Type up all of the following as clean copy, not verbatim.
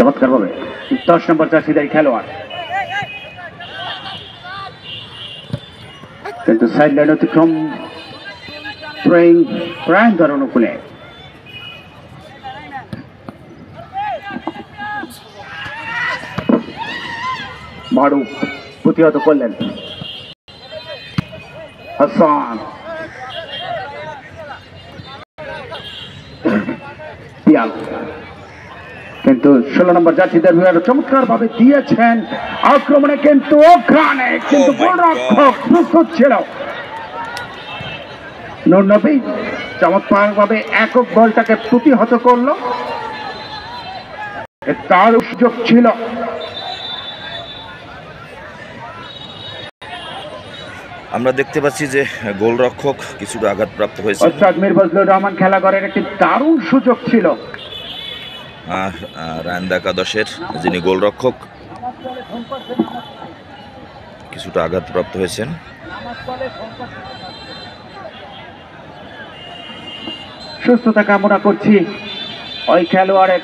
চমৎকারভাবে 10 নম্বর জার্সিধারী খেলোয়াড়, কিন্তু সাইড লাইন অতিক্রম থ্রোয়িং রায়নদার অনুকূলে। মারুফ প্রতিহত করলেন হাসান, পিয়াল, কিন্তু 16 নম্বর জার্সিদার চমৎকার ভাবে দিয়েছেন আক্রমণে, কিন্তু ওখানে কিন্তু গোলরক্ষক প্রস্তুত ছিল। নূর নবী চমৎকার ভাবে একক বলটাকে প্রতিহত করলো, তার সুযোগ ছিল। আমরা দেখতে পাচ্ছি যে গোলরক্ষক কিছুটা আঘাতপ্রাপ্ত হয়েছে। ওস্তাদ মীর ফজলুর রহমান খেলাঘরের একটি দারুণ সুযোগ ছিল। আর রায়ন্দা একাদশের যিনি গোলরক্ষক কিছুটা আঘাতপ্রাপ্ত হয়েছেন। সুস্থতা কামনা করছি ওই খেলোয়াড়ের।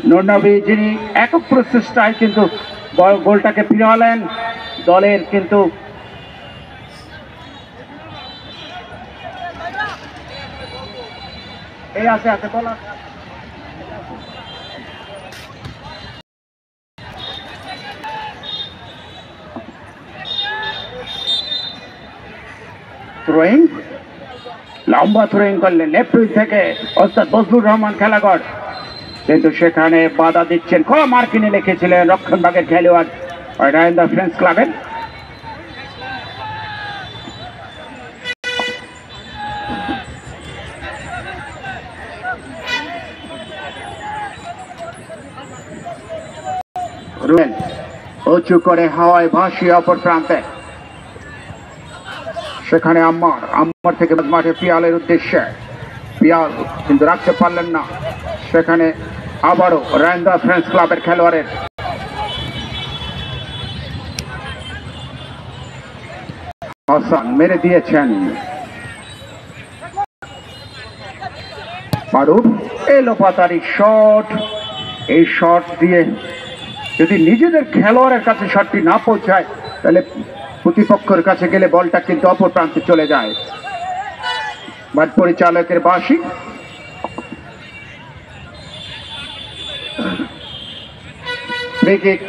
নূর নবী যিনি একক প্রচেষ্টায় কিন্তু গোলটাকে ফিরালেন দলের, কিন্তু এই আছে বলা থ্রোয়িং, লম্বা থ্রোয়িং করলেন লেফট উইং থেকে ওস্তাদ ফজলুর রহমান খেলাঘর, কিন্তু সেখানে বাধা দিচ্ছেন খোলা মার্কিনে লিখেছিলেন রক্ষণভাগের খেলোয়াড় রায়ন্দা ফ্রেন্ডস ক্লাবের। উঁচু করে হাওয়ায় ভাসিয়ে অপর প্রান্তে, সেখানে আম্মার থেকে মাঠে পিয়ালের উদ্দেশ্যে, পিয়াল কিন্তু রাখতে পারলেন না, সেখানে আবারও রায়ন্দা ফ্রেন্ডস ক্লাবের খেলোয়াড়ের হাসান মেরে দিয়েছেন। মারুফ এলোপাতারি শট, এই শট দিয়ে যদি নিজেদের খেলোয়াড়ের কাছে শটটি না পৌঁছায় তাহলে প্রতিপক্ষের কাছে গেলে বলটা কিন্তু অপর প্রান্তে চলে যায়। মাঠ পরিচালকের বাঁশি, ফ্রি কিক